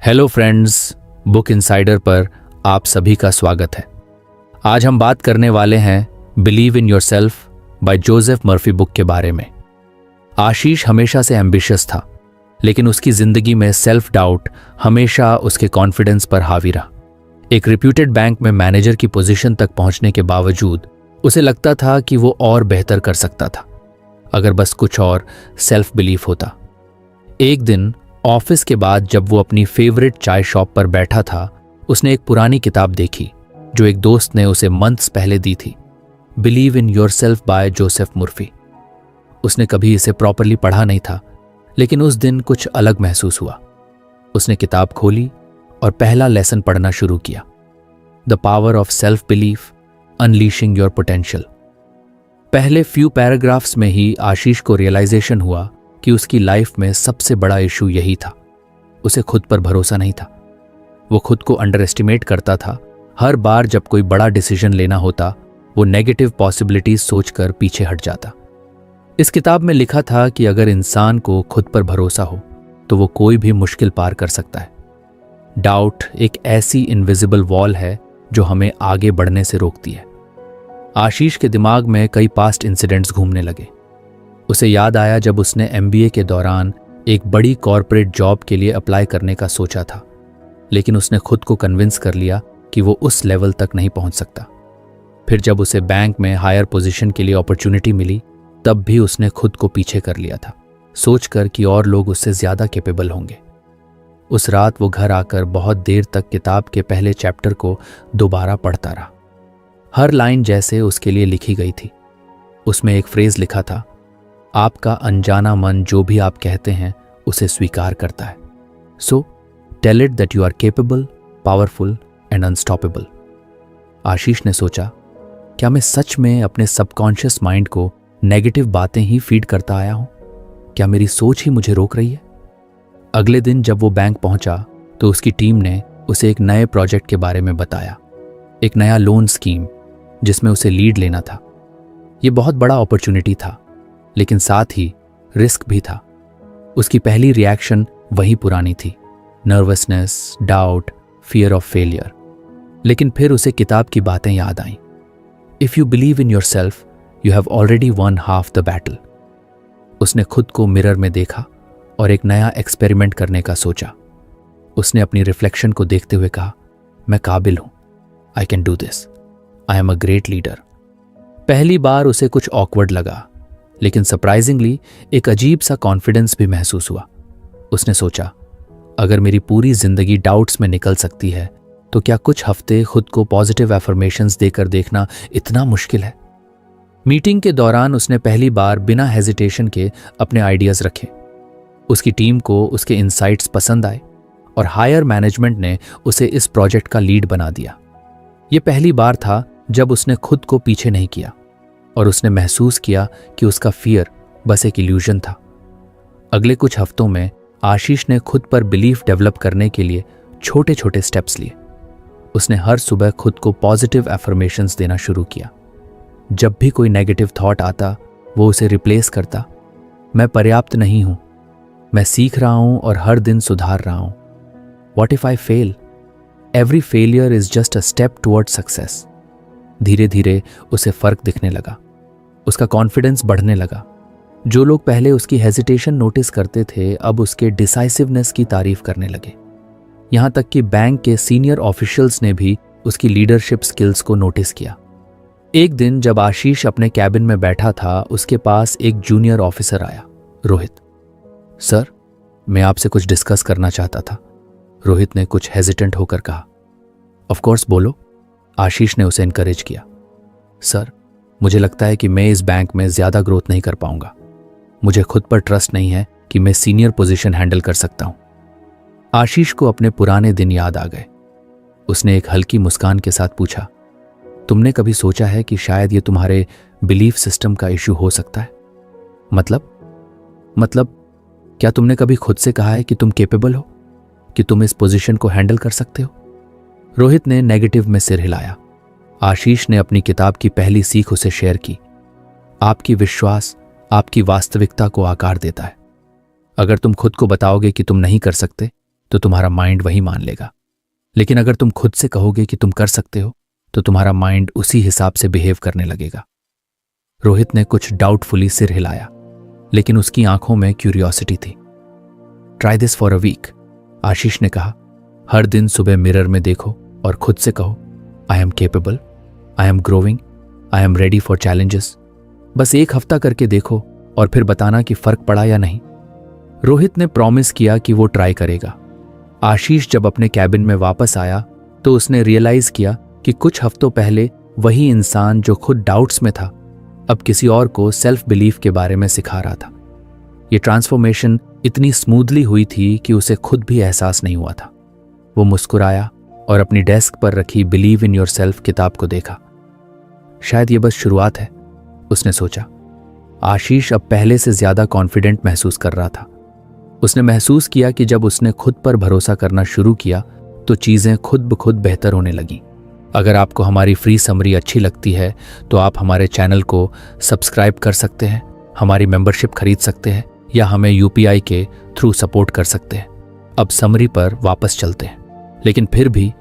Hello friends, book insider पर आप सभी का स्वागत है। आज हम बात करने वाले हैं believe in yourself by Joseph Murphy book के बारे में। आशीष हमेशा से एम्बिशियस था, लेकिन उसकी जिंदगी में सेल्फ डाउट हमेशा उसके कॉन्फिडेंस पर हावी रहा। एक रिप्यूटेड बैंक में मैनेजर की पोजीशन तक पहुंचने के बावजूद उसे लगता था कि वो और बेहतर कर सकता था, अगर बस कुछ और सेल्फ बिलीफ होता। एक दिन ऑफिस के बाद जब वो अपनी फेवरेट चाय शॉप पर बैठा था, उसने एक पुरानी किताब देखी जो एक दोस्त ने उसे मंथ्स पहले दी थी, believe in yourself by Joseph Murphy. उसने कभी इसे प्रॉपरली पढ़ा नहीं था, लेकिन उस दिन कुछ अलग महसूस हुआ। उसने किताब खोली और पहला लेसन पढ़ना शुरू किया, the power of self belief, unleashing your potential. पहले फ्यू पैराग्राफ्स में ही आशीष को रियलाइजेशन हुआ कि उसकी लाइफ में सबसे बड़ा इशू यही था, उसे खुद पर भरोसा नहीं था। वो खुद को अंडर एस्टिमेट करता था। हर बार जब कोई बड़ा डिसीजन लेना होता, वो नेगेटिव पॉसिबिलिटीज सोचकर पीछे हट जाता। इस किताब में लिखा था कि अगर इंसान को खुद पर भरोसा हो तो वो कोई भी मुश्किल पार कर सकता है। डाउट एक ऐसी इनविजिबल वॉल है जो हमें आगे बढ़ने से रोकती है। आशीष के दिमाग में कई पास्ट इंसिडेंट्स घूमने लगे। उसे याद आया जब उसने MBA के दौरान एक बड़ी कॉर्पोरेट जॉब के लिए अप्लाई करने का सोचा था, लेकिन उसने खुद को कन्विंस कर लिया कि वो उस लेवल तक नहीं पहुंच सकता। फिर जब उसे बैंक में हायर पोजीशन के लिए अपॉर्चुनिटी मिली, तब भी उसने खुद को पीछे कर लिया था, सोचकर कि और लोग उससे ज्यादा कैपेबल होंगे। उस रात वो घर आकर बहुत देर तक किताब के पहले चैप्टर को दोबारा पढ़ता रहा। हर लाइन जैसे उसके लिए लिखी गई थी। उसमें एक फ्रेज लिखा था, आपका अनजाना मन जो भी आप कहते हैं उसे स्वीकार करता है। So tell it that you are capable, powerful and unstoppable. Ashish ने सोचा, क्या मैं सच में अपने सबकॉन्शियस माइंड को नेगेटिव बातें ही फीड करता आया हूं? क्या मेरी सोच ही मुझे रोक रही है? अगले दिन जब वो बैंक पहुंचा तो उसकी टीम ने उसे एक नए प्रोजेक्ट के बारे में बताया, एक नया लोन स्कीम जिसमें उसे लीड लेना था। ये बहुत बड़ा अपॉर्चुनिटी था, लेकिन साथ ही रिस्क भी था। उसकी पहली रिएक्शन वही पुरानी थी, nervousness, doubt, fear of failure. लेकिन फिर उसे किताब की बातें याद आईं। If you believe in yourself, you have already one half the battle. उसने खुद को मिरर में देखा और एक नया एक्सपेरिमेंट करने का सोचा। उसने अपनी रिफ्लेक्शन को देखते हुए कहा, मैं काबिल हूं, I can do this, I am a great leader. पहली बार उसे कुछ ऑकवर्ड लगा, लेकिन सरप्राइजिंगली एक अजीब सा कॉन्फिडेंस भी महसूस हुआ। उसने सोचा, अगर मेरी पूरी जिंदगी डाउट्स में निकल सकती है, तो क्या कुछ हफ्ते खुद को पॉजिटिव एफर्मेशंस देकर देखना इतना मुश्किल है? मीटिंग के दौरान उसने पहली बार बिना हेजिटेशन के अपने आइडियाज रखे। उसकी टीम को उसके इनसाइट्स पसंद आए और हायर मैनेजमेंट ने उसे इस प्रोजेक्ट का लीड बना दिया। यह पहली बार था जब उसने खुद को पीछे नहीं किया और उसने महसूस किया कि उसका फियर बस एक इल्यूजन था। अगले कुछ हफ्तों में आशीष ने खुद पर बिलीफ डेवलप करने के लिए छोटे छोटे स्टेप्स लिए। उसने हर सुबह खुद को पॉजिटिव एफर्मेशंस देना शुरू किया। जब भी कोई नेगेटिव थॉट आता, वो उसे रिप्लेस करता, मैं पर्याप्त नहीं हूं, मैं सीख रहा हूं और हर दिन सुधार रहा हूं। What if I fail? Every failure is just a step toward success. धीरे धीरे उसे फर्क दिखने लगा, उसका कॉन्फिडेंस बढ़ने लगा। जो लोग पहले उसकी हेजिटेशन नोटिस करते थे, अब उसके डिसाइसिवनेस की तारीफ करने लगे। यहां तक कि बैंक के सीनियर ऑफिशियल्स ने भी उसकी लीडरशिप स्किल्स को नोटिस किया। एक दिन जब आशीष अपने कैबिन में बैठा था, उसके पास एक जूनियर ऑफिसर आया, रोहित। सर, मैं आपसे कुछ डिस्कस करना चाहता था, रोहित ने कुछ हेजिटेंट होकर कहा। ऑफ कोर्स, बोलो, आशीष ने उसे इनकरेज किया। सर, मुझे लगता है कि मैं इस बैंक में ज्यादा ग्रोथ नहीं कर पाऊंगा। मुझे खुद पर ट्रस्ट नहीं है कि मैं सीनियर पोजीशन हैंडल कर सकता हूं। आशीष को अपने पुराने दिन याद आ गए। उसने एक हल्की मुस्कान के साथ पूछा, तुमने कभी सोचा है कि शायद ये तुम्हारे बिलीफ सिस्टम का इश्यू हो सकता है? मतलब क्या तुमने कभी खुद से कहा है कि तुम केपेबल हो, कि तुम इस पोजीशन को हैंडल कर सकते हो? रोहित ने नेगेटिव में सिर हिलाया। आशीष ने अपनी किताब की पहली सीख उसे शेयर की, आपकी विश्वास आपकी वास्तविकता को आकार देता है। अगर तुम खुद को बताओगे कि तुम नहीं कर सकते, तो तुम्हारा माइंड वही मान लेगा। लेकिन अगर तुम खुद से कहोगे कि तुम कर सकते हो, तो तुम्हारा माइंड उसी हिसाब से बिहेव करने लगेगा। रोहित ने कुछ डाउटफुली सिर हिलाया, लेकिन उसकी आंखों में क्यूरियोसिटी थी। Try this for a week, Ashish ने कहा। हर दिन सुबह मिरर में देखो और खुद से कहो, I am capable, I am growing, I am ready for challenges. बस एक हफ्ता करके देखो और फिर बताना कि फर्क पड़ा या नहीं। रोहित ने प्रॉमिस किया कि वो ट्राई करेगा। आशीष जब अपने कैबिन में वापस आया तो उसने रियलाइज किया कि कुछ हफ्तों पहले वही इंसान जो खुद डाउट्स में था, अब किसी और को सेल्फ बिलीफ के बारे में सिखा रहा था। ये ट्रांसफॉर्मेशन इतनी स्मूथली हुई थी कि उसे खुद भी एहसास नहीं हुआ था। वो मुस्कुराया और अपनी डेस्क पर रखी बिलीव इन योरसेल्फ किताब को देखा। शायद ये बस शुरुआत है, उसने सोचा। आशीष अब पहले से ज्यादा कॉन्फिडेंट महसूस कर रहा था। उसने महसूस किया कि जब उसने खुद पर भरोसा करना शुरू किया तो चीजें खुद ब खुद बेहतर होने लगीं। अगर आपको हमारी फ्री समरी अच्छी लगती है तो आप हमारे चैनल को सब्सक्राइब कर सकते हैं, हमारी मेंबरशिप खरीद सकते हैं या हमें यूपीआई के थ्रू सपोर्ट कर सकते हैं। अब समरी पर वापस चलते हैं। लेकिन फिर भी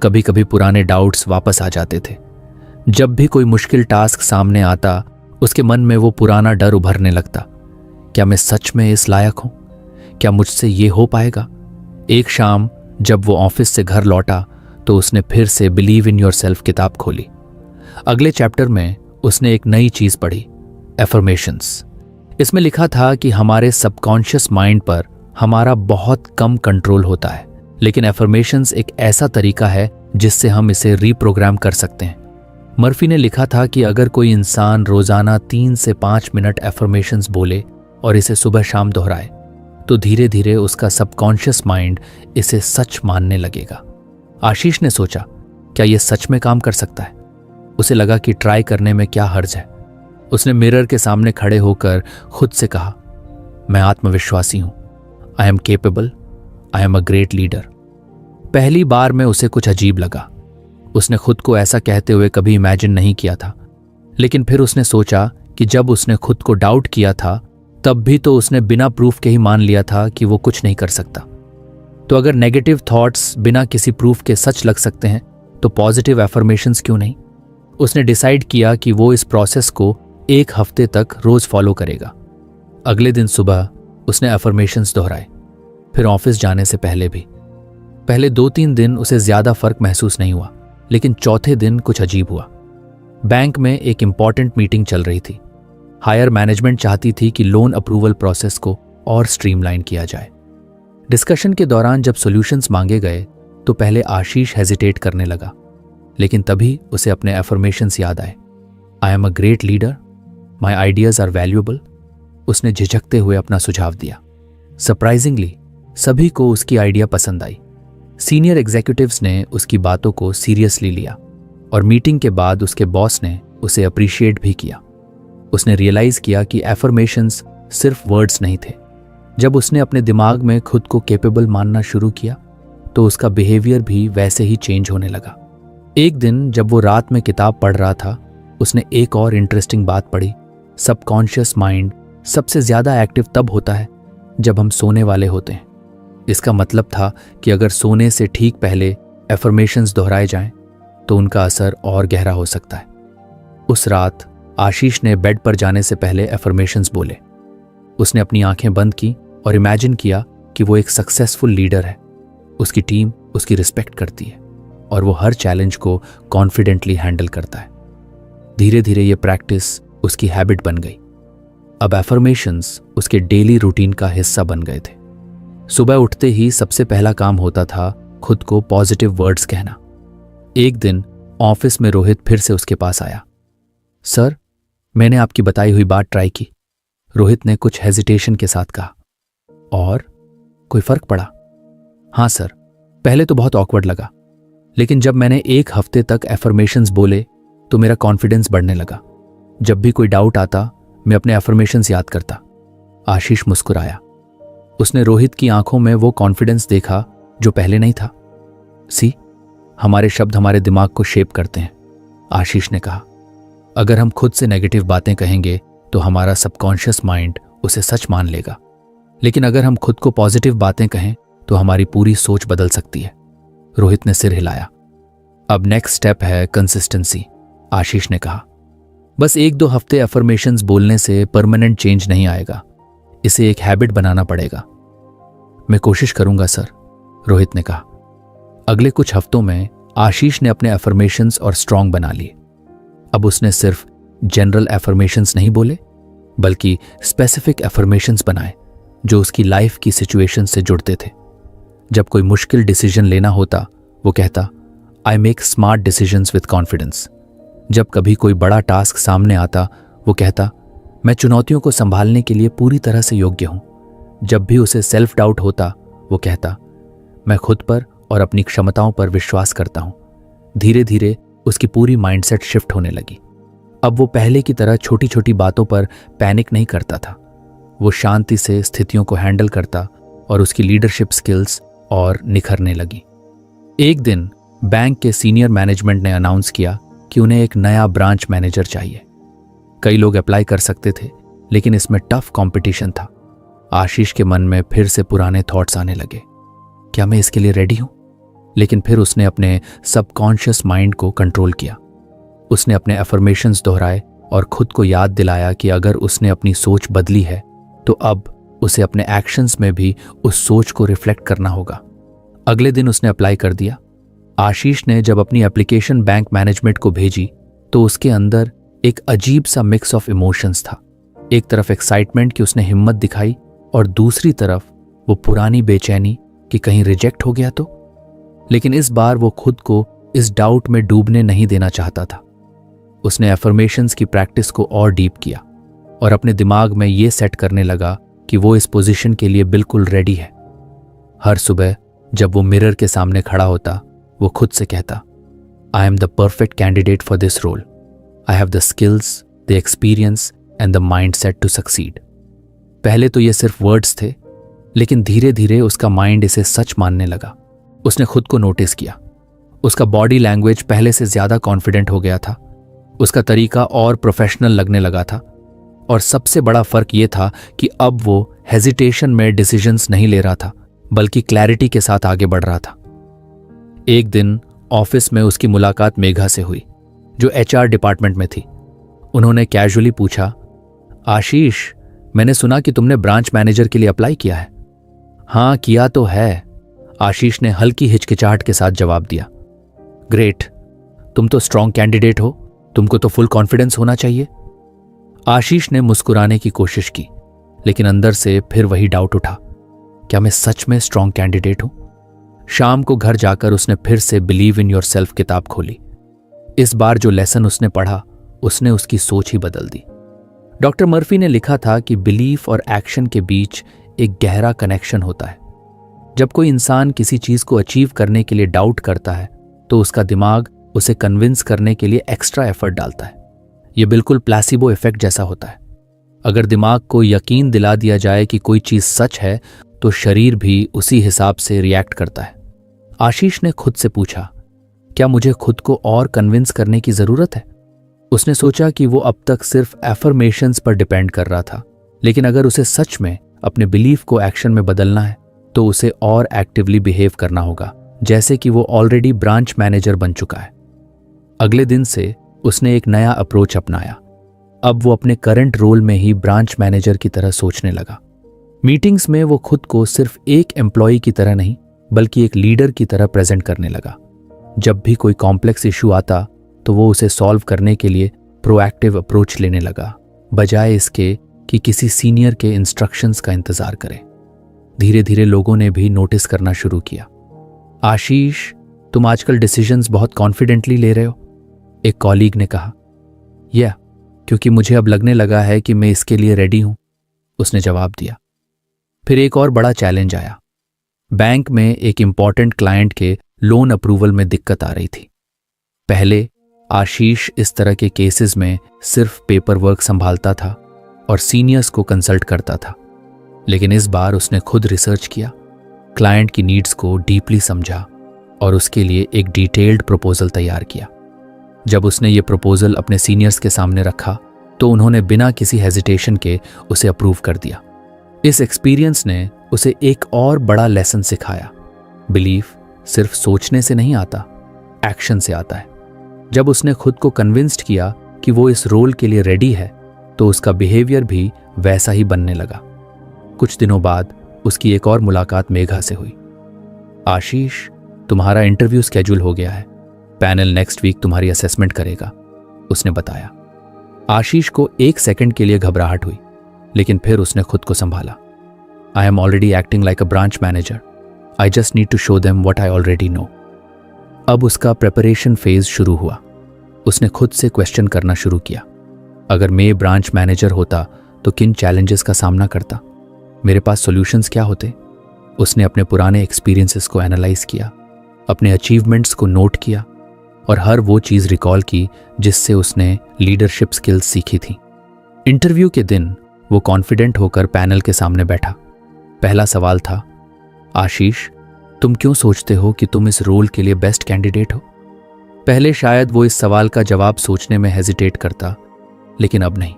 कभी कभी पुराने डाउट्स वापस आ जाते थे। जब भी कोई मुश्किल टास्क सामने आता, उसके मन में वो पुराना डर उभरने लगता। क्या मैं सच में इस लायक हूं? क्या मुझसे ये हो पाएगा? एक शाम जब वो ऑफिस से घर लौटा तो उसने फिर से बिलीव इन योरसेल्फ किताब खोली। अगले चैप्टर में उसने एक नई चीज पढ़ी, एफर्मेशंस। इसमें लिखा था कि हमारे सबकॉन्शियस माइंड पर हमारा बहुत कम कंट्रोल होता है, लेकिन एफर्मेशंस एक ऐसा तरीका है जिससे हम इसे रीप्रोग्राम कर सकते हैं। मर्फी ने लिखा था कि अगर कोई इंसान रोजाना 3 से 5 मिनट एफर्मेशंस बोले और इसे सुबह शाम दोहराए तो धीरे धीरे उसका सबकॉन्शियस माइंड इसे सच मानने लगेगा। आशीष ने सोचा, क्या यह सच में काम कर सकता है? उसे लगा कि ट्राई करने में क्या हर्ज है। उसने मिरर के सामने खड़े होकर खुद से कहा, मैं आत्मविश्वासी हूं, I am capable, I am a great leader. पहली बार में उसे कुछ अजीब लगा। उसने खुद को ऐसा कहते हुए कभी इमेजिन नहीं किया था। लेकिन फिर उसने सोचा कि जब उसने खुद को डाउट किया था तब भी तो उसने बिना प्रूफ के ही मान लिया था कि वो कुछ नहीं कर सकता। तो अगर नेगेटिव थॉट्स बिना किसी प्रूफ के सच लग सकते हैं तो पॉजिटिव एफर्मेशंस क्यों नहीं? उसने डिसाइड किया कि वो इस प्रोसेस को 1 हफ्ते तक रोज फॉलो करेगा। अगले दिन सुबह उसने एफर्मेशंस दोहराए, फिर ऑफिस जाने से पहले भी। पहले 2-3 दिन उसे ज्यादा फर्क महसूस नहीं हुआ, लेकिन चौथे दिन कुछ अजीब हुआ। बैंक में एक इंपॉर्टेंट मीटिंग चल रही थी। हायर मैनेजमेंट चाहती थी कि लोन अप्रूवल प्रोसेस को और स्ट्रीमलाइन किया जाए। डिस्कशन के दौरान जब सॉल्यूशंस मांगे गए तो पहले आशीष हेजिटेट करने लगा, लेकिन तभी उसे अपने एफर्मेशंस याद आए। I am a great leader, my ideas are valuable. उसने झिझकते हुए अपना सुझाव दिया। सरप्राइजिंगली सभी को उसकी आइडिया पसंद आई। सीनियर एग्जीक्यूटिव्स ने उसकी बातों को सीरियसली लिया और मीटिंग के बाद उसके बॉस ने उसे अप्रिशिएट भी किया। उसने रियलाइज किया कि एफर्मेशंस सिर्फ वर्ड्स नहीं थे। जब उसने अपने दिमाग में खुद को कैपेबल मानना शुरू किया तो उसका बिहेवियर भी वैसे ही चेंज होने लगा। एक दिन जब वो रात में किताब पढ़ रहा था, उसने एक और इंटरेस्टिंग बात पढ़ी। सबकॉन्शियस माइंड सबसे ज्यादा एक्टिव तब होता है जब हम सोने वाले होते हैं। इसका मतलब था कि अगर सोने से ठीक पहले एफर्मेशंस दोहराए जाएं तो उनका असर और गहरा हो सकता है। उस रात आशीष ने बेड पर जाने से पहले एफर्मेशंस बोले। उसने अपनी आंखें बंद की और इमेजिन किया कि वो एक सक्सेसफुल लीडर है। उसकी टीम उसकी रिस्पेक्ट करती है और वो हर चैलेंज को कॉन्फिडेंटली हैंडल करता है। धीरे धीरे ये प्रैक्टिस उसकी हैबिट बन गई। अब एफर्मेशंस उसके डेली रूटीन का हिस्सा बन गए थे। सुबह उठते ही सबसे पहला काम होता था खुद को पॉजिटिव वर्ड्स कहना। एक दिन ऑफिस में रोहित फिर से उसके पास आया। सर, मैंने आपकी बताई हुई बात ट्राई की, रोहित ने कुछ हेजिटेशन के साथ कहा। और कोई फर्क पड़ा? हाँ सर, पहले तो बहुत ऑकवर्ड लगा, लेकिन जब मैंने 1 हफ्ते तक एफर्मेशंस बोले तो मेरा कॉन्फिडेंस बढ़ने लगा। जब भी कोई डाउट आता मैं अपने एफर्मेशंस याद करता। आशीष मुस्कुराया। उसने रोहित की आंखों में वो कॉन्फिडेंस देखा जो पहले नहीं था। सी, हमारे शब्द हमारे दिमाग को शेप करते हैं, आशीष ने कहा। अगर हम खुद से नेगेटिव बातें कहेंगे तो हमारा सबकॉन्शियस माइंड उसे सच मान लेगा, लेकिन अगर हम खुद को पॉजिटिव बातें कहें तो हमारी पूरी सोच बदल सकती है। रोहित ने सिर हिलाया। अब नेक्स्ट स्टेप है कंसिस्टेंसी, आशीष ने कहा। बस 1-2 हफ्ते अफर्मेशंस बोलने से परमानेंट चेंज नहीं आएगा, इसे एक हैबिट बनाना पड़ेगा। मैं कोशिश करूंगा सर, रोहित ने कहा। अगले कुछ हफ्तों में आशीष ने अपने अफर्मेशंस और स्ट्रॉन्ग बना लिए। अब उसने सिर्फ जनरल अफर्मेशंस नहीं बोले, बल्कि स्पेसिफिक अफर्मेशंस बनाए जो उसकी लाइफ की सिचुएशन से जुड़ते थे। जब कोई मुश्किल डिसीजन लेना होता, वो कहता, I make smart decisions with confidence. जब कभी कोई बड़ा टास्क सामने आता, वो कहता, मैं चुनौतियों को संभालने के लिए पूरी तरह से योग्य हूं। जब भी उसे सेल्फ डाउट होता, वो कहता, मैं खुद पर और अपनी क्षमताओं पर विश्वास करता हूं। धीरे धीरे उसकी पूरी माइंडसेट शिफ्ट होने लगी। अब वो पहले की तरह छोटी छोटी बातों पर पैनिक नहीं करता था। वो शांति से स्थितियों को हैंडल करता और उसकी लीडरशिप स्किल्स और निखरने लगी। एक दिन बैंक के सीनियर मैनेजमेंट ने अनाउंस किया कि उन्हें एक नया ब्रांच मैनेजर चाहिए। कई लोग अप्लाई कर सकते थे, लेकिन इसमें टफ कंपटीशन था। आशीष के मन में फिर से पुराने थॉट्स आने लगे, क्या मैं इसके लिए रेडी हूं? लेकिन फिर उसने अपने सबकॉन्शियस माइंड को कंट्रोल किया। उसने अपने अफर्मेशंस दोहराए और खुद को याद दिलाया कि अगर उसने अपनी सोच बदली है तो अब उसे अपने एक्शंस में भी उस सोच को रिफ्लेक्ट करना होगा। अगले दिन उसने अप्लाई कर दिया। आशीष ने जब अपनी एप्लीकेशन बैंक मैनेजमेंट को भेजी तो उसके अंदर एक अजीब सा मिक्स ऑफ इमोशंस था। एक तरफ एक्साइटमेंट कि उसने हिम्मत दिखाई और दूसरी तरफ वो पुरानी बेचैनी कि कहीं रिजेक्ट हो गया तो। लेकिन इस बार वो खुद को इस डाउट में डूबने नहीं देना चाहता था। उसने अफर्मेशंस की प्रैक्टिस को और डीप किया और अपने दिमाग में ये सेट करने लगा कि वो इस पोजीशन के लिए बिल्कुल रेडी है। हर सुबह जब वो मिरर के सामने खड़ा होता, वो खुद से कहता, I am the perfect candidate for this role. I have the skills, the experience and the mindset to succeed. पहले तो ये सिर्फ वर्ड्स थे, लेकिन धीरे धीरे उसका माइंड इसे सच मानने लगा। उसने खुद को नोटिस किया। उसका बॉडी लैंग्वेज पहले से ज्यादा कॉन्फिडेंट हो गया था। उसका तरीका और प्रोफेशनल लगने लगा था। और सबसे बड़ा फर्क ये था कि अब वो हेजिटेशन में डिसीजंस नहीं ले रहा था, बल्कि क्लैरिटी के साथ आगे बढ़ रहा था। एक दिन ऑफिस में उसकी मुलाकात मेघा से हुई, जो HR डिपार्टमेंट में थी। उन्होंने कैजुअली पूछा, आशीष, मैंने सुना कि तुमने ब्रांच मैनेजर के लिए अप्लाई किया है। हाँ, किया तो है, आशीष ने हल्की हिचकिचाहट के साथ जवाब दिया। ग्रेट, तुम तो स्ट्रांग कैंडिडेट हो, तुमको तो फुल कॉन्फिडेंस होना चाहिए। आशीष ने मुस्कुराने की कोशिश की, लेकिन अंदर से फिर वही डाउट उठा, क्या मैं सच में स्ट्रांग कैंडिडेट हूं? शाम को घर जाकर उसने फिर से बिलीव इन योरसेल्फ किताब खोली। इस बार जो लेसन उसने पढ़ा, उसने उसकी सोच ही बदल दी। डॉक्टर मर्फी ने लिखा था कि बिलीफ और एक्शन के बीच एक गहरा कनेक्शन होता है। जब कोई इंसान किसी चीज को अचीव करने के लिए डाउट करता है, तो उसका दिमाग उसे कन्विंस करने के लिए एक्स्ट्रा एफर्ट डालता है। यह बिल्कुल प्लेसिबो इफेक्ट जैसा होता है। अगर दिमाग को यकीन दिला दिया जाए कि कोई चीज सच है, तो शरीर भी उसी हिसाब से रिएक्ट करता है। आशीष ने खुद से पूछा, क्या मुझे खुद को और कन्विंस करने की जरूरत है? उसने सोचा कि वो अब तक सिर्फ एफर्मेशंस पर डिपेंड कर रहा था, लेकिन अगर उसे सच में अपने बिलीफ को एक्शन में बदलना है, तो उसे और एक्टिवली बिहेव करना होगा, जैसे कि वो ऑलरेडी ब्रांच मैनेजर बन चुका है। अगले दिन से उसने एक नया अप्रोच अपनाया। अब वो अपने करंट रोल में ही ब्रांच मैनेजर की तरह सोचने लगा। मीटिंग्स में वो खुद को सिर्फ एक एम्प्लॉय की तरह नहीं, बल्कि एक लीडर की तरह प्रेजेंट करने लगा। जब भी कोई कॉम्प्लेक्स इशू आता, तो वो उसे सॉल्व करने के लिए प्रोएक्टिव अप्रोच लेने लगा, बजाय इसके कि किसी सीनियर के इंस्ट्रक्शंस का इंतजार करे। धीरे धीरे लोगों ने भी नोटिस करना शुरू किया। आशीष, तुम आजकल डिसीजंस बहुत कॉन्फिडेंटली ले रहे हो, एक कॉलीग ने कहा। क्योंकि मुझे अब लगने लगा है कि मैं इसके लिए रेडी हूं, उसने जवाब दिया। फिर एक और बड़ा चैलेंज आया। बैंक में एक इंपॉर्टेंट क्लाइंट के लोन अप्रूवल में दिक्कत आ रही थी। पहले आशीष इस तरह के केसेस में सिर्फ पेपर वर्क संभालता था और सीनियर्स को कंसल्ट करता था, लेकिन इस बार उसने खुद रिसर्च किया, क्लाइंट की नीड्स को डीपली समझा और उसके लिए एक डिटेल्ड प्रपोजल तैयार किया। जब उसने ये प्रपोजल अपने सीनियर्स के सामने रखा, तो उन्होंने बिना किसी हेजिटेशन के उसे अप्रूव कर दिया। इस एक्सपीरियंस ने उसे एक और बड़ा लेसन सिखाया। बिलीफ सिर्फ सोचने से नहीं आता, एक्शन से आता है। जब उसने खुद को कन्विंस्ड किया कि वो इस रोल के लिए रेडी है, तो उसका बिहेवियर भी वैसा ही बनने लगा। कुछ दिनों बाद उसकी एक और मुलाकात मेघा से हुई। आशीष, तुम्हारा इंटरव्यू स्केड्यूल हो गया है, पैनल नेक्स्ट वीक तुम्हारी असेसमेंट करेगा, उसने बताया। आशीष को एक सेकंड के लिए घबराहट हुई, लेकिन फिर उसने खुद को संभाला। I am already acting like a branch manager, I just need to show them what I already know. अब उसका प्रेपरेशन फेज शुरू हुआ। उसने खुद से क्वेश्चन करना शुरू किया। अगर मैं ब्रांच मैनेजर होता तो किन चैलेंजेस का सामना करता, मेरे पास सॉल्यूशंस क्या होते। उसने अपने पुराने एक्सपीरियंसेस को एनालाइज किया, अपने अचीवमेंट्स को नोट किया और हर वो चीज़ रिकॉल की जिससे उसने लीडरशिप स्किल्स सीखी थी। इंटरव्यू के दिन वो कॉन्फिडेंट होकर पैनल के सामने बैठा। पहला सवाल था, आशीष, तुम क्यों सोचते हो कि तुम इस रोल के लिए बेस्ट कैंडिडेट हो? पहले शायद वो इस सवाल का जवाब सोचने में हेजिटेट करता, लेकिन अब नहीं।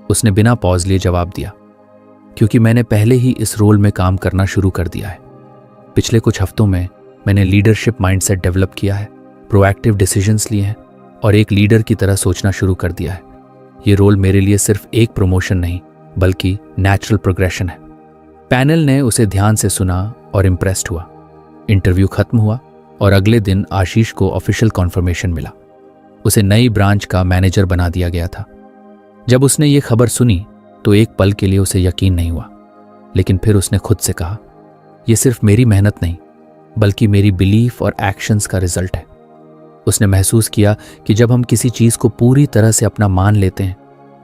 उसने बिना पॉज लिए जवाब दिया, क्योंकि मैंने पहले ही इस रोल में काम करना शुरू कर दिया है। पिछले कुछ हफ्तों में मैंने लीडरशिप माइंडसेट डेवलप किया है, प्रोएक्टिव डिसीजंस लिए हैं और एक लीडर की तरह सोचना शुरू कर दिया है। ये रोल मेरे लिए सिर्फ एक प्रमोशन नहीं, बल्कि नेचुरल प्रोग्रेशन है। पैनल ने उसे ध्यान से सुना और इम्प्रेस्ड हुआ। इंटरव्यू खत्म हुआ और अगले दिन आशीष को ऑफिशियल कॉन्फर्मेशन मिला। उसे नई ब्रांच का मैनेजर बना दिया गया था। जब उसने ये खबर सुनी तो एक पल के लिए उसे यकीन नहीं हुआ, लेकिन फिर उसने खुद से कहा, यह सिर्फ मेरी मेहनत नहीं, बल्कि मेरी बिलीफ और एक्शंस का रिजल्ट है। उसने महसूस किया कि जब हम किसी चीज़ को पूरी तरह से अपना मान लेते हैं,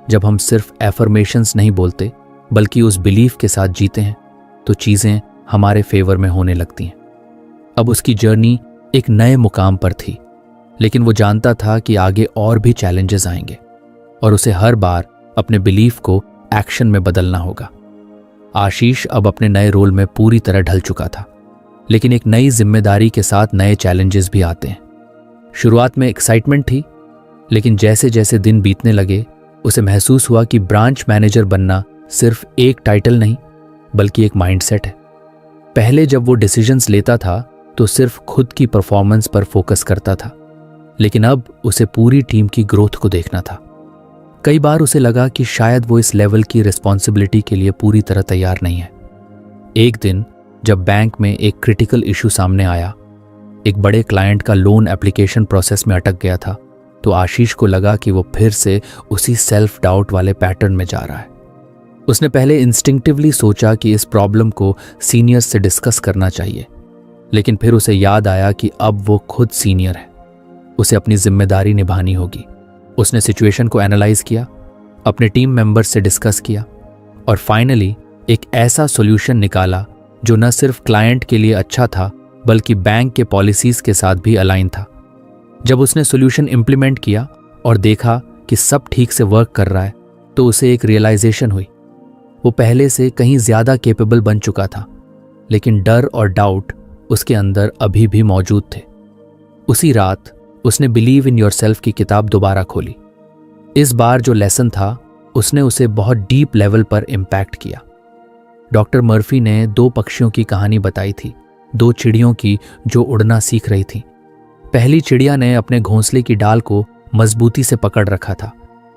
जब हम सिर्फ एफर्मेशंस नहीं बोलते बल्कि उस बिलीफ के साथ जीते हैं, तो चीज़ें हमारे फेवर में होने लगती हैं। अब उसकी जर्नी एक नए मुकाम पर थी, लेकिन वो जानता था कि आगे और भी चैलेंजेस आएंगे और उसे हर बार अपने बिलीफ को एक्शन में बदलना होगा। आशीष अब अपने नए रोल में पूरी तरह ढल चुका था, लेकिन एक नई जिम्मेदारी के साथ नए चैलेंजेस भी आते हैं। शुरुआत में एक्साइटमेंट थी, लेकिन जैसे जैसे दिन बीतने लगे उसे महसूस हुआ कि ब्रांच मैनेजर बनना सिर्फ एक टाइटल नहीं, बल्कि एक माइंडसेट है। पहले जब वो डिसीजंस लेता था तो सिर्फ खुद की परफॉर्मेंस पर फोकस करता था, लेकिन अब उसे पूरी टीम की ग्रोथ को देखना था। कई बार उसे लगा कि शायद वो इस लेवल की रिस्पॉन्सिबिलिटी के लिए पूरी तरह तैयार नहीं है। एक दिन जब बैंक में एक क्रिटिकल इशू सामने आया, एक बड़े क्लाइंट का लोन एप्लीकेशन प्रोसेस में अटक गया था, तो आशीष को लगा कि वो फिर से उसी सेल्फ डाउट वाले पैटर्न में जा रहा है। उसने पहले इंस्टिंक्टिवली सोचा कि इस प्रॉब्लम को सीनियर्स से डिस्कस करना चाहिए, लेकिन फिर उसे याद आया कि अब वो खुद सीनियर है, उसे अपनी जिम्मेदारी निभानी होगी। उसने सिचुएशन को एनालाइज किया, अपने टीम मेंबर्स से डिस्कस किया और फाइनली एक ऐसा सॉल्यूशन निकाला जो न सिर्फ क्लाइंट के लिए अच्छा था, बल्कि बैंक के पॉलिसीज के साथ भी अलाइन था। जब उसने सॉल्यूशन इंप्लीमेंट किया और देखा कि सब ठीक से वर्क कर रहा है, तो उसे एक रियलाइजेशन हुई। वो पहले से कहीं ज्यादा कैपेबल बन चुका था, लेकिन डर और डाउट उसके अंदर अभी भी मौजूद थे। उसी रात उसने बिलीव इन योरसेल्फ की किताब दोबारा खोली। इस बार जो लेसन था, उसने उसे बहुत डीप लेवल पर इम्पैक्ट किया। डॉक्टर मर्फी ने 2 पक्षियों की कहानी बताई थी, 2 चिड़ियों की जो उड़ना सीख रही थी। पहली चिड़िया ने अपने घोंसले की डाल को मजबूती से पकड़ रखा था,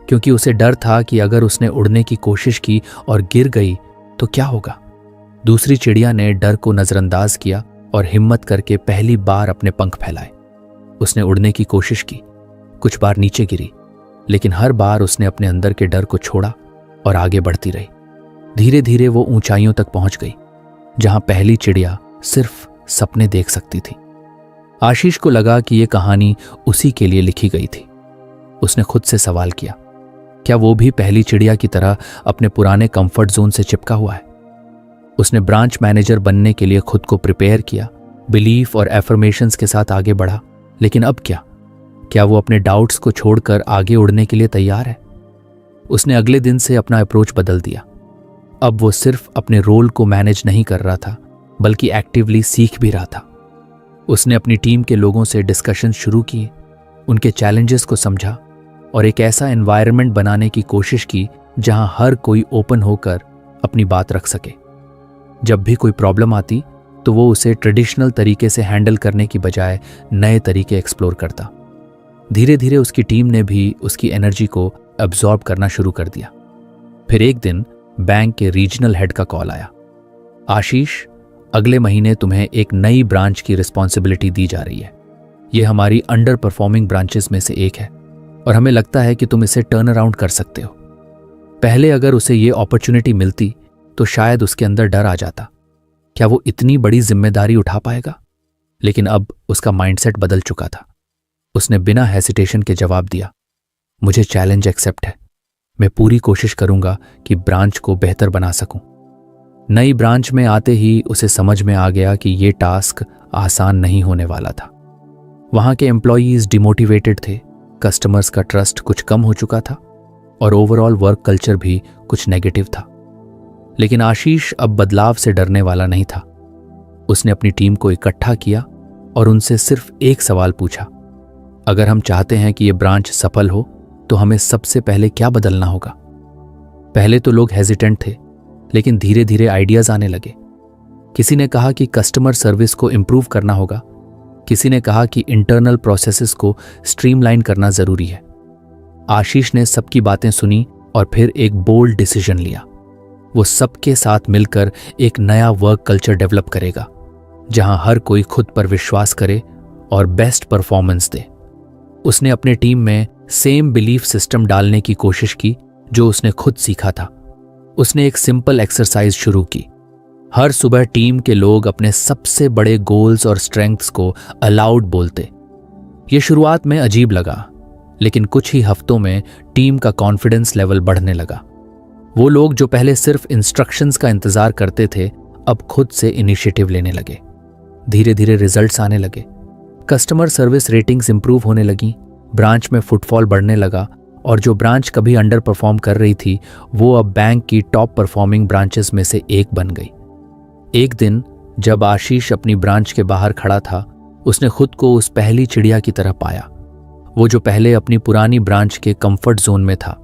क्योंकि उसे डर था कि अगर उसने उड़ने की कोशिश की और गिर गई तो क्या होगा। दूसरी चिड़िया ने डर को नजरअंदाज किया और हिम्मत करके पहली बार अपने पंख फैलाए। उसने उड़ने की कोशिश की, कुछ बार नीचे गिरी, लेकिन हर बार उसने अपने अंदर के डर को छोड़ा और आगे बढ़ती रही। धीरे धीरे वो ऊंचाइयों तक पहुंच गई, जहां पहली चिड़िया सिर्फ सपने देख सकती थी। आशीष को लगा कि यह कहानी उसी के लिए लिखी गई थी। उसने खुद से सवाल किया, क्या वो भी पहली चिड़िया की तरह अपने पुराने कंफर्ट जोन से चिपका हुआ है? उसने ब्रांच मैनेजर बनने के लिए खुद को प्रिपेयर किया, बिलीफ और एफर्मेशंस के साथ आगे बढ़ा, लेकिन अब क्या वो अपने डाउट्स को छोड़कर आगे उड़ने के लिए तैयार है? उसने अगले दिन से अपना अप्रोच बदल दिया। अब वो सिर्फ अपने रोल को मैनेज नहीं कर रहा था, बल्कि एक्टिवली सीख भी रहा था। उसने अपनी टीम के लोगों से डिस्कशन शुरू किए, उनके चैलेंजेस को समझा और एक ऐसा एनवायरनमेंट बनाने की कोशिश की जहां हर कोई ओपन होकर अपनी बात रख सके। जब भी कोई प्रॉब्लम आती तो वो उसे ट्रेडिशनल तरीके से हैंडल करने की बजाय नए तरीके एक्सप्लोर करता। धीरे धीरे उसकी टीम ने भी उसकी एनर्जी को एब्जॉर्ब करना शुरू कर दिया। फिर एक दिन बैंक के रीजनल हेड का कॉल आया। आशीष, अगले महीने तुम्हें एक नई ब्रांच की रिस्पॉन्सिबिलिटी दी जा रही है। ये हमारी अंडर परफॉर्मिंग ब्रांचेस में से एक है और हमें लगता है कि तुम इसे टर्न अराउंड कर सकते हो। पहले अगर उसे ये अपॉर्चुनिटी मिलती तो शायद उसके अंदर डर आ जाता, क्या वो इतनी बड़ी जिम्मेदारी उठा पाएगा? लेकिन अब उसका माइंडसेट बदल चुका था। उसने बिना हेसिटेशन के जवाब दिया, मुझे चैलेंज एक्सेप्ट है। मैं पूरी कोशिश करूंगा कि ब्रांच को बेहतर बना सकूं। नई ब्रांच में आते ही उसे समझ में आ गया कि ये टास्क आसान नहीं होने वाला था। वहां के एम्प्लॉयीज डिमोटिवेटेड थे, कस्टमर्स का ट्रस्ट कुछ कम हो चुका था और ओवरऑल वर्क कल्चर भी कुछ नेगेटिव था। लेकिन आशीष अब बदलाव से डरने वाला नहीं था। उसने अपनी टीम को इकट्ठा किया और उनसे सिर्फ एक सवाल पूछा, अगर हम चाहते हैं कि ये ब्रांच सफल हो तो हमें सबसे पहले क्या बदलना होगा? पहले तो लोग हेजिटेंट थे, लेकिन धीरे धीरे आइडियाज आने लगे। किसी ने कहा कि कस्टमर सर्विस को इंप्रूव करना होगा, किसी ने कहा कि इंटरनल प्रोसेसेस को स्ट्रीमलाइन करना जरूरी है। आशीष ने सबकी बातें सुनी और फिर एक बोल्ड डिसीजन लिया। वो सबके साथ मिलकर एक नया वर्क कल्चर डेवलप करेगा, जहां हर कोई खुद पर विश्वास करे और बेस्ट परफॉर्मेंस दे। उसने अपने टीम में सेम बिलीफ सिस्टम डालने की कोशिश की जो उसने खुद सीखा था। उसने एक सिंपल एक्सरसाइज शुरू की। हर सुबह टीम के लोग अपने सबसे बड़े गोल्स और स्ट्रेंथ्स को अलाउड बोलते। ये शुरुआत में अजीब लगा, लेकिन कुछ ही हफ्तों में टीम का कॉन्फिडेंस लेवल बढ़ने लगा। वो लोग जो पहले सिर्फ इंस्ट्रक्शंस का इंतजार करते थे, अब खुद से इनिशिएटिव लेने लगे। धीरे धीरे रिजल्ट्स आने लगे। कस्टमर सर्विस रेटिंग्स इंप्रूव होने लगी, ब्रांच में फुटफॉल बढ़ने लगा और जो ब्रांच कभी अंडर परफॉर्म कर रही थी वो अब बैंक की टॉप परफॉर्मिंग ब्रांचेस में से एक बन गई। एक दिन जब आशीष अपनी ब्रांच के बाहर खड़ा था, उसने खुद को उस पहली चिड़िया की तरह पाया, वो जो पहले अपनी पुरानी ब्रांच के कंफर्ट जोन में था,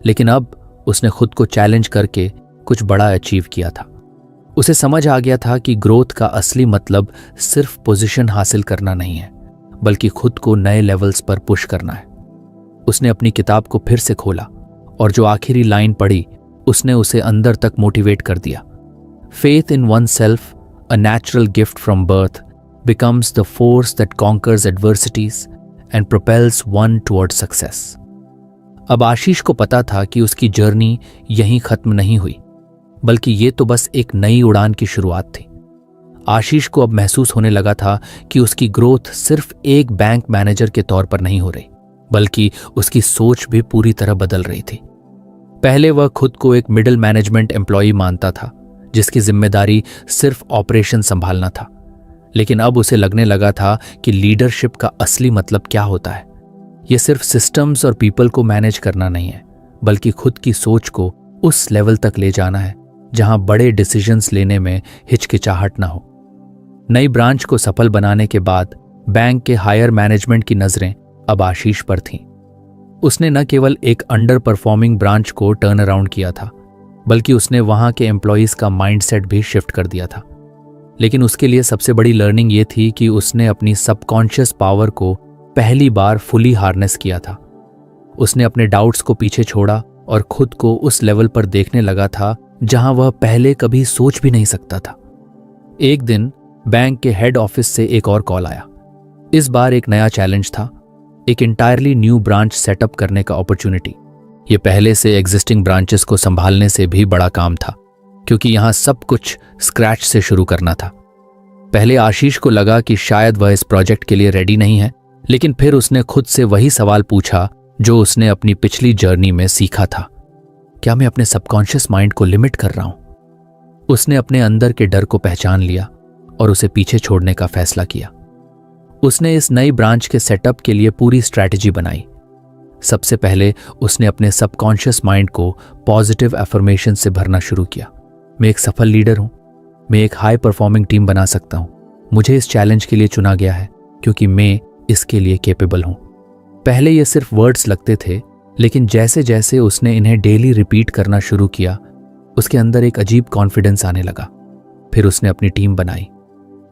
लेकिन अब उसने खुद को चैलेंज करके कुछ बड़ा अचीव किया था। उसे समझ आ गया था कि ग्रोथ का असली मतलब सिर्फ पोजीशन हासिल करना नहीं है, बल्कि खुद को नए लेवल्स पर पुश करना है। उसने अपनी किताब को फिर से खोला और जो आखिरी लाइन पढ़ी उसने उसे अंदर तक मोटिवेट कर दिया। Faith in one self, a natural gift from birth, becomes the force that conquers adversities and propels one towards success. अब आशीष को पता था कि उसकी जर्नी यहीं खत्म नहीं हुई, बल्कि ये तो बस एक नई उड़ान की शुरुआत थी। आशीष को अब महसूस होने लगा था कि उसकी ग्रोथ सिर्फ एक बैंक मैनेजर के तौर पर नहीं हो रही, बल्कि उसकी सोच भी पूरी तरह बदल रही थी। पहले वह खुद को एक मिडिल मैनेजमेंट एम्प्लॉय मानता था, जिसकी जिम्मेदारी सिर्फ ऑपरेशन संभालना था। लेकिन अब उसे लगने लगा था कि लीडरशिप का असली मतलब क्या होता है। यह सिर्फ सिस्टम्स और पीपल को मैनेज करना नहीं है, बल्कि खुद की सोच को उस लेवल तक ले जाना है जहां बड़े डिसीजंस लेने में हिचकिचाहट ना हो। नई ब्रांच को सफल बनाने के बाद बैंक के हायर मैनेजमेंट की नजरें अब आशीष पर थीं। उसने न केवल एक अंडर परफॉर्मिंग ब्रांच को टर्न अराउंड किया था, बल्कि उसने वहां के एम्प्लॉयज का माइंडसेट भी शिफ्ट कर दिया था। लेकिन उसके लिए सबसे बड़ी लर्निंग ये थी कि उसने अपनी सबकॉन्शियस पावर को पहली बार फुली हार्नेस किया था। उसने अपने डाउट्स को पीछे छोड़ा और खुद को उस लेवल पर देखने लगा था जहां वह पहले कभी सोच भी नहीं सकता था। एक दिन बैंक के हेड ऑफिस से एक और कॉल आया। इस बार एक नया चैलेंज था, एक इंटायरली न्यू ब्रांच सेटअप करने का अपॉर्चुनिटी। ये पहले से एग्जिस्टिंग ब्रांचेस को संभालने से भी बड़ा काम था, क्योंकि यहां सब कुछ स्क्रैच से शुरू करना था। पहले आशीष को लगा कि शायद वह इस प्रोजेक्ट के लिए रेडी नहीं है, लेकिन फिर उसने खुद से वही सवाल पूछा जो उसने अपनी पिछली जर्नी में सीखा था, क्या मैं अपने सबकॉन्शियस माइंड को लिमिट कर रहा हूं? उसने अपने अंदर के डर को पहचान लिया और उसे पीछे छोड़ने का फैसला किया। उसने इस नई ब्रांच के सेटअप के लिए पूरी स्ट्रैटेजी बनाई। सबसे पहले उसने अपने सबकॉन्शियस माइंड को पॉजिटिव अफर्मेशन से भरना शुरू किया। मैं एक सफल लीडर हूं, मैं एक हाई परफॉर्मिंग टीम बना सकता हूं, मुझे इस चैलेंज के लिए चुना गया है क्योंकि मैं इसके लिए कैपेबल हूं। पहले ये सिर्फ वर्ड्स लगते थे, लेकिन जैसे जैसे उसने इन्हें डेली रिपीट करना शुरू किया, उसके अंदर एक अजीब कॉन्फिडेंस आने लगा। फिर उसने अपनी टीम बनाई।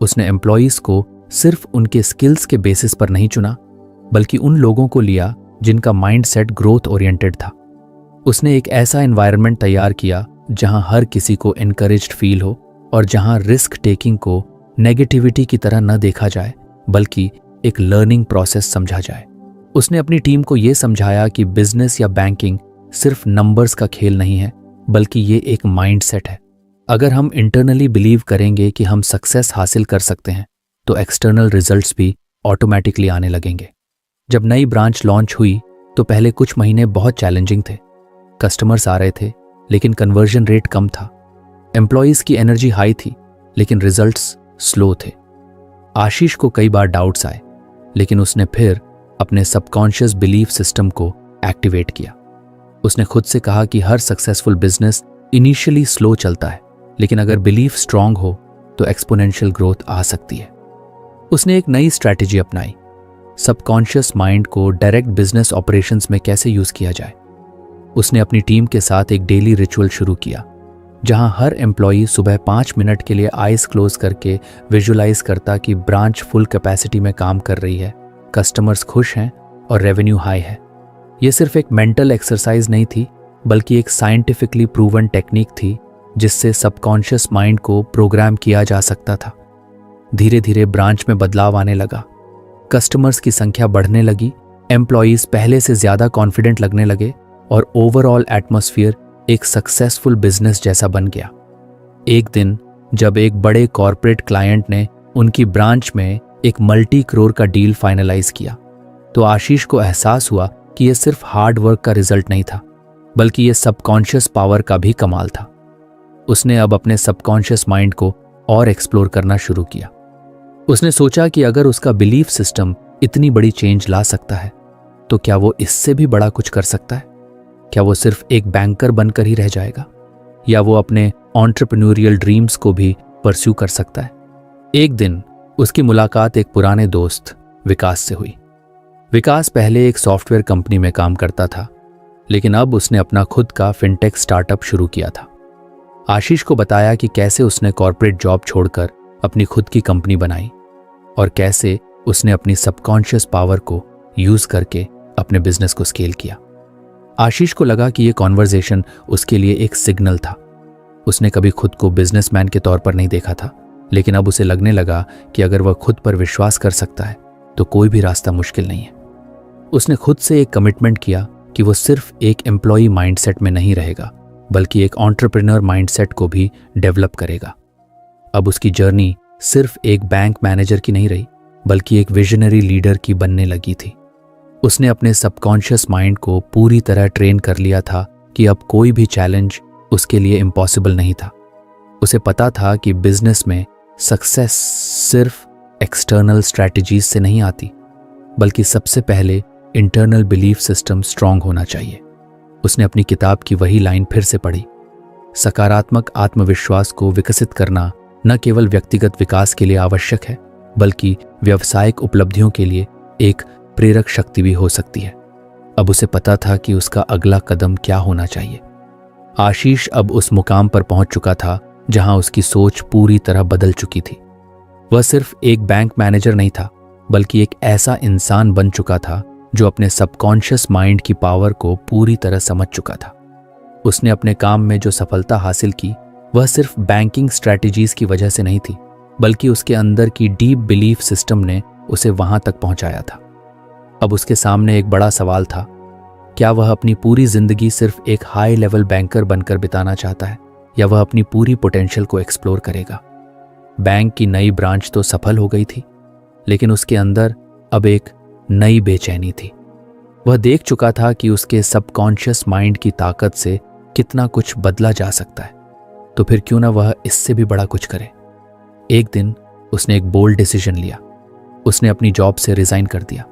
उसने एम्प्लॉयज़ को सिर्फ उनके स्किल्स के बेसिस पर नहीं चुना, बल्कि उन लोगों को लिया जिनका माइंडसेट ग्रोथ ओरिएंटेड था। उसने एक ऐसा एनवायरनमेंट तैयार किया जहां हर किसी को एनकरेज्ड फील हो और जहां रिस्क टेकिंग को नेगेटिविटी की तरह न देखा जाए बल्कि एक लर्निंग प्रोसेस समझा जाए। उसने अपनी टीम को यह समझाया कि बिजनेस या बैंकिंग सिर्फ नंबर्स का खेल नहीं है, बल्कि ये एक माइंडसेट है। अगर हम इंटरनली बिलीव करेंगे कि हम सक्सेस हासिल कर सकते हैं तो एक्सटर्नल रिजल्ट्स भी ऑटोमेटिकली आने लगेंगे। जब नई ब्रांच लॉन्च हुई तो पहले कुछ महीने बहुत चैलेंजिंग थे। कस्टमर्स आ रहे थे लेकिन कन्वर्जन रेट कम था। एम्प्लॉयज़ की एनर्जी हाई थी लेकिन रिजल्ट्स स्लो थे। आशीष को कई बार डाउट्स आए, लेकिन उसने फिर अपने सबकॉन्शियस बिलीफ सिस्टम को एक्टिवेट किया। उसने खुद से कहा कि हर सक्सेसफुल बिजनेस इनिशियली स्लो चलता है, लेकिन अगर बिलीफ स्ट्रांग हो तो एक्सपोनेंशियल ग्रोथ आ सकती है। उसने एक नई स्ट्रैटेजी अपनाई, सबकॉन्शियस माइंड को डायरेक्ट बिजनेस ऑपरेशंस में कैसे यूज किया जाए। उसने अपनी टीम के साथ एक डेली रिचुअल शुरू किया, जहां हर एम्प्लॉई सुबह 5 मिनट के लिए आइज क्लोज करके विजुअलाइज करता कि ब्रांच फुल कैपेसिटी में काम कर रही है, कस्टमर्स खुश हैं और रेवेन्यू हाई है। यह सिर्फ एक मेंटल एक्सरसाइज नहीं थी, बल्कि एक साइंटिफिकली प्रूवन टेक्निक थी जिससे सबकॉन्शियस माइंड को प्रोग्राम किया जा सकता था। धीरे धीरे ब्रांच में बदलाव आने लगा, कस्टमर्स की संख्या बढ़ने लगी, एम्प्लॉयज पहले से ज्यादा कॉन्फिडेंट लगने लगे और ओवरऑल एटमॉस्फेयर एक सक्सेसफुल बिजनेस जैसा बन गया। एक दिन जब एक बड़े कॉर्पोरेट क्लाइंट ने उनकी ब्रांच में एक मल्टी करोड़ का डील फाइनलाइज किया, तो आशीष को एहसास हुआ कि यह सिर्फ हार्ड वर्क का रिजल्ट नहीं था, बल्कि यह सबकॉन्शियस पावर का भी कमाल था। उसने अब अपने सबकॉन्शियस माइंड को और एक्सप्लोर करना शुरू किया। उसने सोचा कि अगर उसका बिलीफ सिस्टम इतनी बड़ी चेंज ला सकता है तो क्या वो इससे भी बड़ा कुछ कर सकता है। क्या वो सिर्फ एक बैंकर बनकर ही रह जाएगा, या वो अपने एंटरप्रेन्योरियल ड्रीम्स को भी परस्यू कर सकता है। एक दिन उसकी मुलाकात एक पुराने दोस्त विकास से हुई। विकास पहले एक सॉफ्टवेयर कंपनी में काम करता था, लेकिन अब उसने अपना खुद का फिनटेक स्टार्टअप शुरू किया था। आशीष को बताया कि कैसे उसने कॉर्पोरेट जॉब छोड़कर अपनी खुद की कंपनी बनाई और कैसे उसने अपनी सबकॉन्शियस पावर को यूज करके अपने बिजनेस को स्केल किया। आशीष को लगा कि यह कॉन्वर्सेशन उसके लिए एक सिग्नल था। उसने कभी खुद को बिजनेसमैन के तौर पर नहीं देखा था, लेकिन अब उसे लगने लगा कि अगर वह खुद पर विश्वास कर सकता है तो कोई भी रास्ता मुश्किल नहीं है। उसने खुद से एक कमिटमेंट किया कि वो सिर्फ एक एम्प्लॉई माइंडसेट में नहीं रहेगा, बल्कि एक एंटरप्रेन्योर माइंडसेट को भी डेवलप करेगा। अब उसकी जर्नी सिर्फ एक बैंक मैनेजर की नहीं रही, बल्कि एक विजनरी लीडर की बनने लगी थी। उसने अपने सबकॉन्शियस माइंड को पूरी तरह ट्रेन कर लिया था कि अब कोई भी चैलेंज उसके लिए इम्पॉसिबल नहीं था। उसे पता था कि बिजनेस में सक्सेस सिर्फ एक्सटर्नल स्ट्रैटेजीज से नहीं आती, बल्कि सबसे पहले इंटरनल बिलीफ सिस्टम स्ट्रांग होना चाहिए। उसने अपनी किताब की वही लाइन फिर से पढ़ी, सकारात्मक आत्मविश्वास को विकसित करना न केवल व्यक्तिगत विकास के लिए आवश्यक है, बल्कि व्यावसायिक उपलब्धियों के लिए एक प्रेरक शक्ति भी हो सकती है। अब उसे पता था कि उसका अगला कदम क्या होना चाहिए। आशीष अब उस मुकाम पर पहुंच चुका था जहां उसकी सोच पूरी तरह बदल चुकी थी। वह सिर्फ एक बैंक मैनेजर नहीं था, बल्कि एक ऐसा इंसान बन चुका था जो अपने सबकॉन्शियस माइंड की पावर को पूरी तरह समझ चुका था। उसने अपने काम में जो सफलता हासिल की वह सिर्फ बैंकिंग स्ट्रैटेजीज की वजह से नहीं थी, बल्कि उसके अंदर की डीप बिलीफ सिस्टम ने उसे वहां तक पहुंचाया था। अब उसके सामने एक बड़ा सवाल था, क्या वह अपनी पूरी जिंदगी सिर्फ एक हाई लेवल बैंकर बनकर बिताना चाहता है, या वह अपनी पूरी पोटेंशियल को एक्सप्लोर करेगा। बैंक की नई ब्रांच तो सफल हो गई थी, लेकिन उसके अंदर अब एक नई बेचैनी थी। वह देख चुका था कि उसके सबकॉन्शियस माइंड की ताकत से कितना कुछ बदला जा सकता है, तो फिर क्यों ना वह इससे भी बड़ा कुछ करे। एक दिन उसने एक बोल्ड डिसीजन लिया। उसने अपनी जॉब से रिजाइन कर दिया।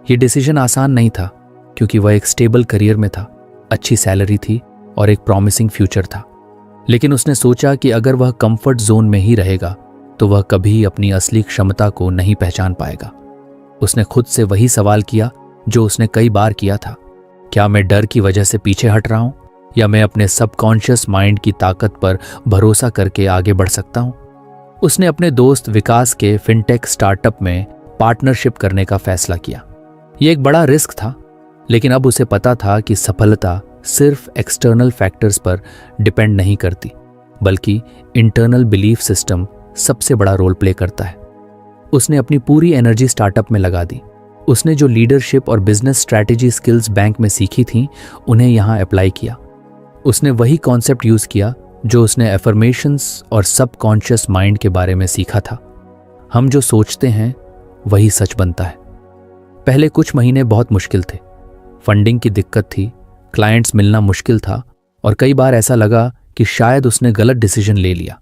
यह डिसीजन आसान नहीं था, क्योंकि वह एक स्टेबल करियर में था, अच्छी सैलरी थी और एक प्रॉमिसिंग फ्यूचर था। लेकिन उसने सोचा कि अगर वह कंफर्ट जोन में ही रहेगा तो वह कभी अपनी असली क्षमता को नहीं पहचान पाएगा। उसने खुद से वही सवाल किया जो उसने कई बार किया था, क्या मैं डर की वजह से पीछे हट रहा हूं, या मैं अपने सबकॉन्शियस माइंड की ताकत पर भरोसा करके आगे बढ़ सकता हूं। उसने अपने दोस्त विकास के फिनटेक स्टार्टअप में पार्टनरशिप करने का फैसला किया। यह एक बड़ा रिस्क था, लेकिन अब उसे पता था कि सफलता सिर्फ एक्सटर्नल फैक्टर्स पर डिपेंड नहीं करती, बल्कि इंटरनल बिलीफ सिस्टम सबसे बड़ा रोल प्ले करता है। उसने अपनी पूरी एनर्जी स्टार्टअप में लगा दी। उसने जो लीडरशिप और बिजनेस स्ट्रैटेजी स्किल्स बैंक में सीखी थीं, उन्हें यहाँ अप्लाई किया। उसने वही कॉन्सेप्ट यूज किया जो उसने एफर्मेशंस और सबकॉन्शियस माइंड के बारे में सीखा था। हम जो सोचते हैं वही सच बनता है। पहले कुछ महीने बहुत मुश्किल थे। फंडिंग की दिक्कत थी, क्लाइंट्स मिलना मुश्किल था और कई बार ऐसा लगा कि शायद उसने गलत डिसीजन ले लिया।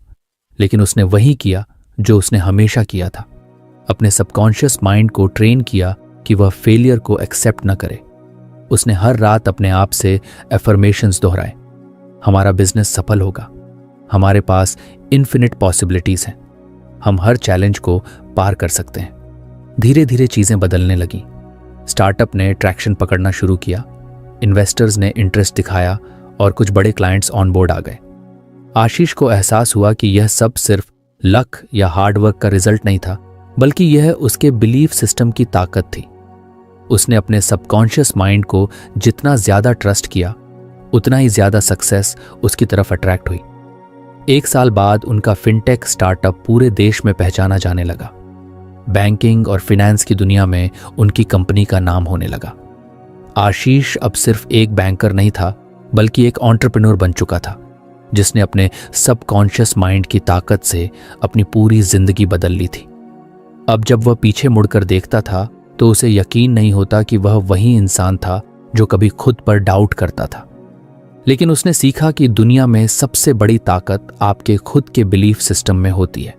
लेकिन उसने वही किया जो उसने हमेशा किया था। अपने सबकॉन्शियस माइंड को ट्रेन किया कि वह फेलियर को एक्सेप्ट न करे। उसने हर रात अपने आप से एफर्मेशंस दोहराए, हमारा बिजनेस सफल होगा, हमारे पास इन्फिनिट पॉसिबिलिटीज हैं, हम हर चैलेंज को पार कर सकते हैं। धीरे धीरे चीजें बदलने लगीं। स्टार्टअप ने ट्रैक्शन पकड़ना शुरू किया, इन्वेस्टर्स ने इंटरेस्ट दिखाया और कुछ बड़े क्लाइंट्स ऑन बोर्ड आ गए। आशीष को एहसास हुआ कि यह सब सिर्फ लक या हार्डवर्क का रिजल्ट नहीं था, बल्कि यह उसके बिलीफ सिस्टम की ताकत थी। उसने अपने सबकॉन्शियस माइंड को जितना ज्यादा ट्रस्ट किया, उतना ही ज्यादा सक्सेस उसकी तरफ अट्रैक्ट हुई। 1 साल बाद उनका फिनटेक स्टार्टअप पूरे देश में पहचाना जाने लगा। बैंकिंग और फिनेंस की दुनिया में उनकी कंपनी का नाम होने लगा। आशीष अब सिर्फ एक बैंकर नहीं था, बल्कि एक एंटरप्रेन्योर बन चुका था, जिसने अपने सबकॉन्शियस माइंड की ताकत से अपनी पूरी जिंदगी बदल ली थी। अब जब वह पीछे मुड़कर देखता था तो उसे यकीन नहीं होता कि वह वही इंसान था जो कभी खुद पर डाउट करता था। लेकिन उसने सीखा कि दुनिया में सबसे बड़ी ताकत आपके खुद के बिलीफ सिस्टम में होती है।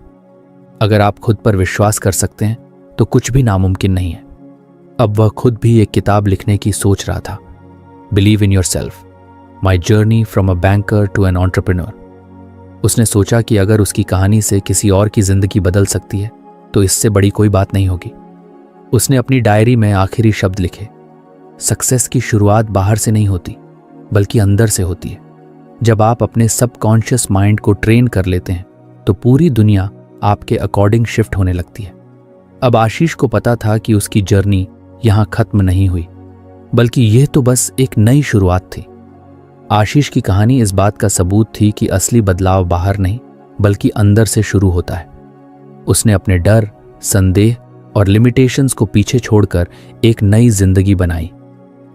अगर आप खुद पर विश्वास कर सकते हैं तो कुछ भी नामुमकिन नहीं है। अब वह खुद भी एक किताब लिखने की सोच रहा था, believe in yourself, my journey from a banker to an entrepreneur. उसने सोचा कि अगर उसकी कहानी से किसी और की जिंदगी बदल सकती है तो इससे बड़ी कोई बात नहीं होगी। उसने अपनी डायरी में आखिरी शब्द लिखे, सक्सेस की शुरुआत बाहर से नहीं होती, बल्कि अंदर से होती है। जब आप अपने सबकॉन्शियस माइंड को ट्रेन कर लेते हैं तो पूरी दुनिया आपके अकॉर्डिंग शिफ्ट होने लगती है। अब आशीष को पता था कि उसकी जर्नी यहां खत्म नहीं हुई, बल्कि यह तो बस एक नई शुरुआत थी। आशीष की कहानी इस बात का सबूत थी कि असली बदलाव बाहर नहीं, बल्कि अंदर से शुरू होता है। उसने अपने डर, संदेह और लिमिटेशंस को पीछे छोड़कर एक नई जिंदगी बनाई,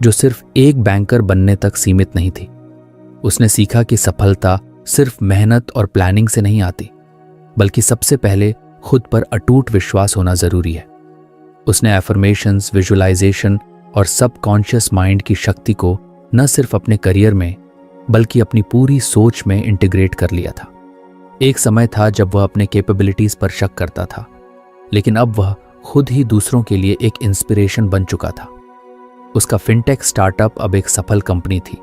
जो सिर्फ एक बैंकर बनने तक सीमित नहीं थी। उसने सीखा कि सफलता सिर्फ मेहनत और प्लानिंग से नहीं आती, बल्कि सबसे पहले खुद पर अटूट विश्वास होना जरूरी है। उसने एफर्मेशंस, विजुअलाइजेशन और सबकॉन्शियस माइंड की शक्ति को न सिर्फ अपने करियर में, बल्कि अपनी पूरी सोच में इंटीग्रेट कर लिया था। एक समय था जब वह अपने कैपेबिलिटीज पर शक करता था, लेकिन अब वह खुद ही दूसरों के लिए एक इंस्पिरेशन बन चुका था। उसका फिनटेक स्टार्टअप अब एक सफल कंपनी थी,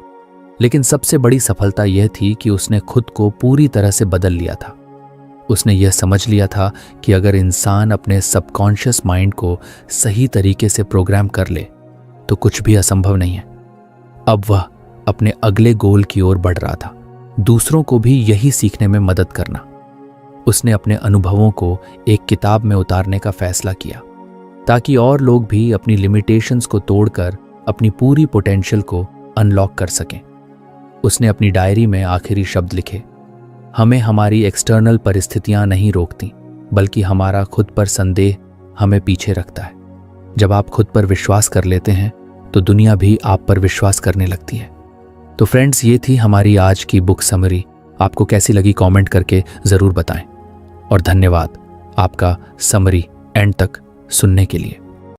लेकिन सबसे बड़ी सफलता यह थी कि उसने खुद को पूरी तरह से बदल लिया था। उसने यह समझ लिया था कि अगर इंसान अपने सबकॉन्शियस माइंड को सही तरीके से प्रोग्राम कर ले तो कुछ भी असंभव नहीं है। अब वह अपने अगले गोल की ओर बढ़ रहा था, दूसरों को भी यही सीखने में मदद करना। उसने अपने अनुभवों को एक किताब में उतारने का फैसला किया, ताकि और लोग भी अपनी लिमिटेशंस को तोड़कर अपनी पूरी पोटेंशियल को अनलॉक कर सकें। उसने अपनी डायरी में आखिरी शब्द लिखे, हमें हमारी एक्सटर्नल परिस्थितियां नहीं रोकती, बल्कि हमारा खुद पर संदेह हमें पीछे रखता है। जब आप खुद पर विश्वास कर लेते हैं तो दुनिया भी आप पर विश्वास करने लगती है। तो फ्रेंड्स, ये थी हमारी आज की बुक समरी। आपको कैसी लगी कमेंट करके ज़रूर बताएं, और धन्यवाद आपका समरी एंड तक सुनने के लिए।